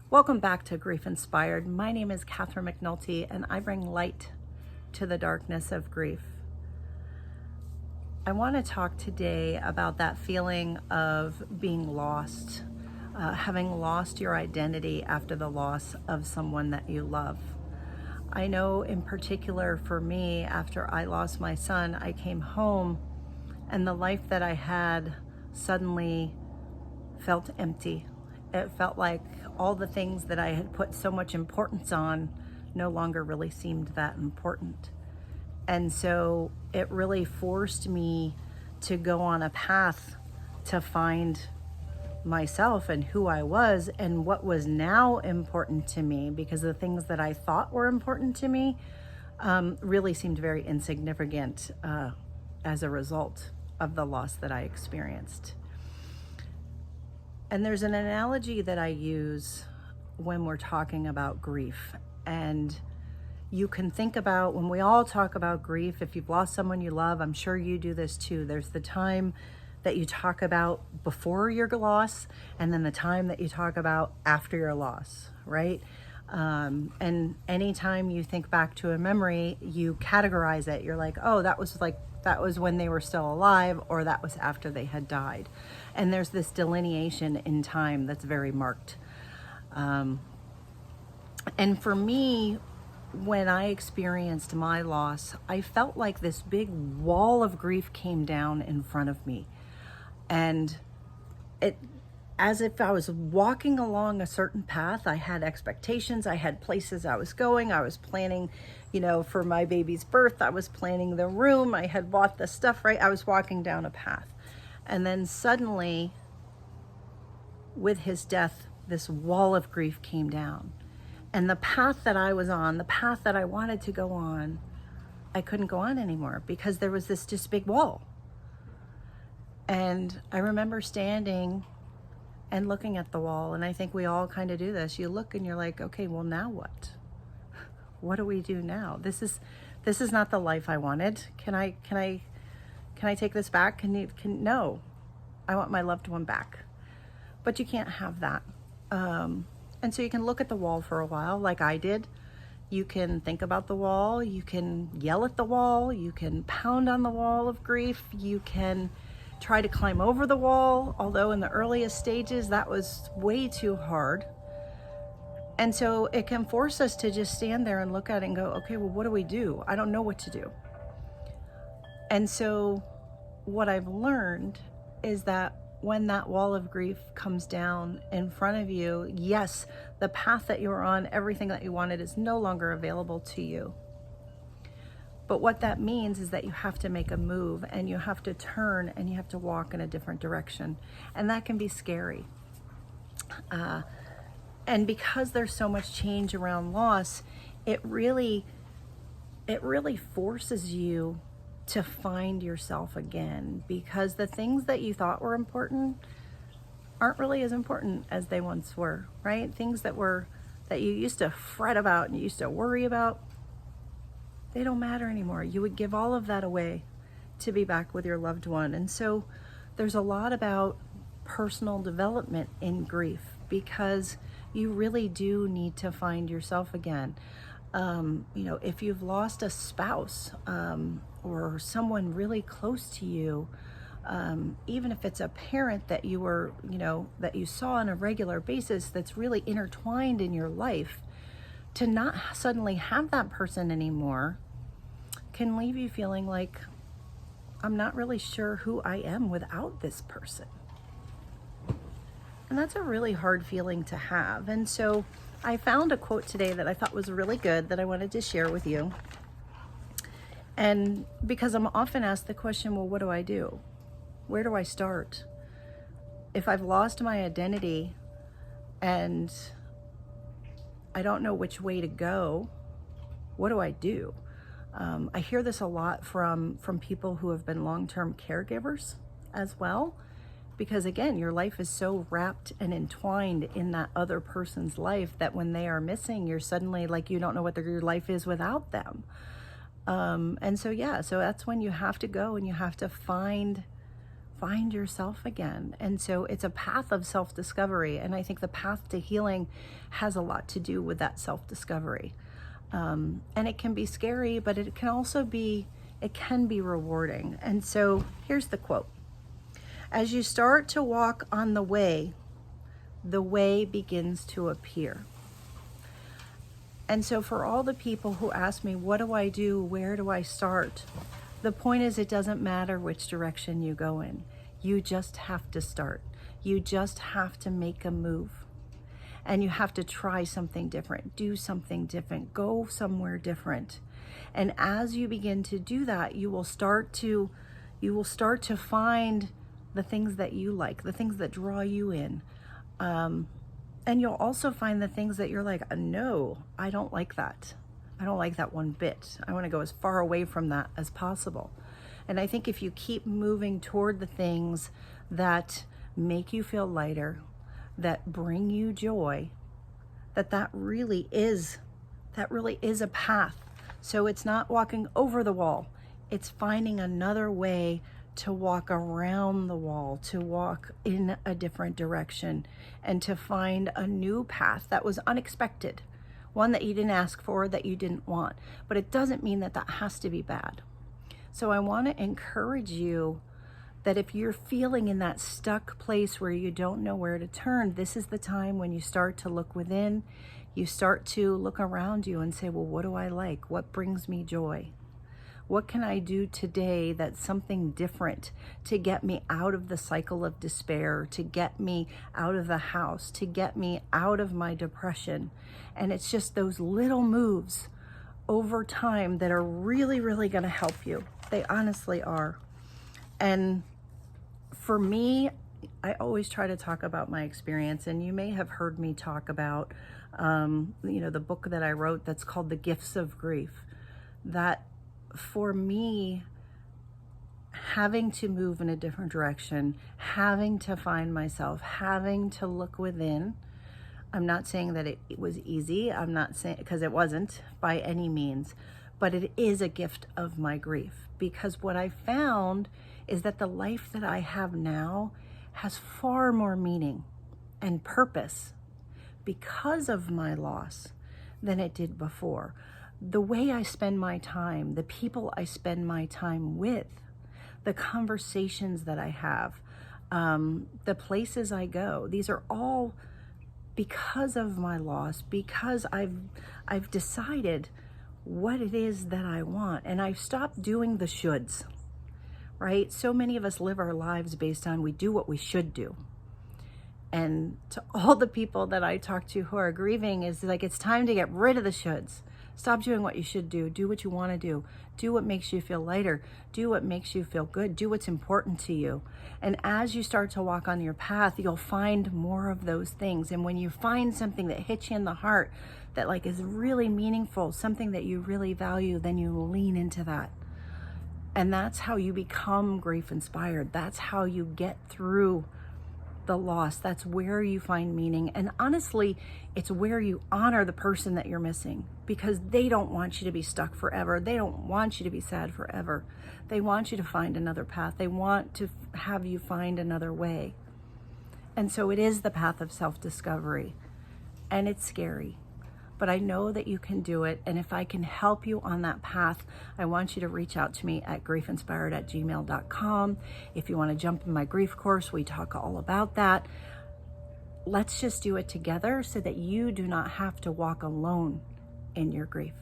Welcome back to Grief Inspired. My name is Catherine McNulty, and I bring light to the darkness of grief. I want to talk today about that feeling of being lost, having lost your identity after the loss of someone that you love. I know in particular for me, after I lost my son, I came home and the life that I had suddenly felt empty. It felt like all the things that I had put so much importance on no longer really seemed that important. And so it really forced me to go on a path to find myself and who I was and what was now important to me, because the things that I thought were important to me really seemed very insignificant as a result of the loss that I experienced. And there's an analogy that I use when we're talking about grief. And you can think about, when we all talk about grief, if you've lost someone you love, I'm sure you do this too. There's the time that you talk about before your loss, and then the time that you talk about after your loss, right? And anytime you think back to a memory, you categorize it. You're like, oh, that was when they were still alive, or that was after they had died. And there's this delineation in time that's very marked. And for me, when I experienced my loss, I felt like this big wall of grief came down in front of me. And it, as if I was walking along a certain path, I had expectations, I had places I was going, I was planning, for my baby's birth, I was planning the room, I had bought the stuff, right? I was walking down a path. And then suddenly, with his death, this wall of grief came down. And the path that I was on, the path that I wanted to go on, I couldn't go on anymore because there was this just big wall. And I remember standing and looking at the wall, and I think we all kind of do this. You look and you're like, okay, well, now what? What do we do now? This is not the life I wanted. Can I take this back? No, I want my loved one back. But you can't have that. And so you can look at the wall for a while, like I did. You can think about the wall. You can yell at the wall. You can pound on the wall of grief. You can try to climb over the wall, although in the earliest stages that was way too hard. And so it can force us to just stand there and look at it and go, okay, well, what do we do? I don't know what to do. And so what I've learned is that when that wall of grief comes down in front of you, yes, the path that you were on, everything that you wanted is no longer available to you. But what that means is that you have to make a move, and you have to turn, and you have to walk in a different direction. And that can be scary. And because there's so much change around loss, it really forces you to find yourself again, because the things that you thought were important aren't really as important as they once were, right? Things that you used to fret about and you used to worry about, they don't matter anymore. You would give all of that away to be back with your loved one. And so there's a lot about personal development in grief, because you really do need to find yourself again. If you've lost a spouse or someone really close to you, even if it's a parent that you were, that you saw on a regular basis that's really intertwined in your life, to not suddenly have that person anymore can leave you feeling like, I'm not really sure who I am without this person. And that's a really hard feeling to have. And so I found a quote today that I thought was really good that I wanted to share with you. And because I'm often asked the question, well, what do I do? Where do I start? If I've lost my identity and I don't know which way to go, what do I do? I hear this a lot from people who have been long-term caregivers as well, because again, your life is so wrapped and entwined in that other person's life that when they are missing, you're suddenly like, you don't know what your life is without them. And so that's when you have to go and you have to find find yourself again. And so it's a path of self-discovery. And I think the path to healing has a lot to do with that self-discovery. And it can be scary, but it can also be, it can be rewarding. And so here's the quote. As you start to walk on the way begins to appear. And so for all the people who ask me, what do I do? Where do I start? The point is, it doesn't matter which direction you go in. You just have to start. You just have to make a move. And you have to try something different, do something different, go somewhere different. And as you begin to do that, you will start to find the things that you like, the things that draw you in. And you'll also find the things that you're like, no, I don't like that. I don't like that one bit. I want to go as far away from that as possible. And I think if you keep moving toward the things that make you feel lighter, that bring you joy, that really is a path. So it's not walking over the wall. It's finding another way to walk around the wall, to walk in a different direction, and to find a new path that was unexpected, one that you didn't ask for, that you didn't want. But it doesn't mean that that has to be bad. So I want to encourage you that if you're feeling in that stuck place where you don't know where to turn, this is the time when you start to look within, you start to look around you and say, well, what do I like? What brings me joy? What can I do today that's something different to get me out of the cycle of despair, to get me out of the house, to get me out of my depression? And it's just those little moves over time that are really, really going to help you. They honestly are. And for me, I always try to talk about my experience, and you may have heard me talk about, the book that I wrote that's called The Gifts of Grief. That for me, having to move in a different direction, having to find myself, having to look within, I'm not saying that it was easy. I'm not saying, because it wasn't by any means, but it is a gift of my grief, because what I found is that the life that I have now has far more meaning and purpose because of my loss than it did before. The way I spend my time, the people I spend my time with, the conversations that I have, the places I go, these are all because of my loss, because I've decided what it is that I want, and I've stopped doing the shoulds, right? So many of us live our lives based on we do what we should do. And to all the people that I talk to who are grieving, is like, it's time to get rid of the shoulds. Stop doing what you should do. Do what you want to do. Do what makes you feel lighter. Do what makes you feel good. Do what's important to you. And as you start to walk on your path, you'll find more of those things. And when you find something that hits you in the heart, that like is really meaningful, something that you really value, then you lean into that. And that's how you become grief inspired. That's how you get through the loss. That's where you find meaning. And honestly, it's where you honor the person that you're missing, because they don't want you to be stuck forever. They don't want you to be sad forever. They want you to find another path. They want to have you find another way. And so it is the path of self-discovery, and it's scary, but I know that you can do it. And if I can help you on that path, I want you to reach out to me at GriefInspired@gmail.com. If you want to jump in my grief course, we talk all about that. Let's just do it together so that you do not have to walk alone in your grief.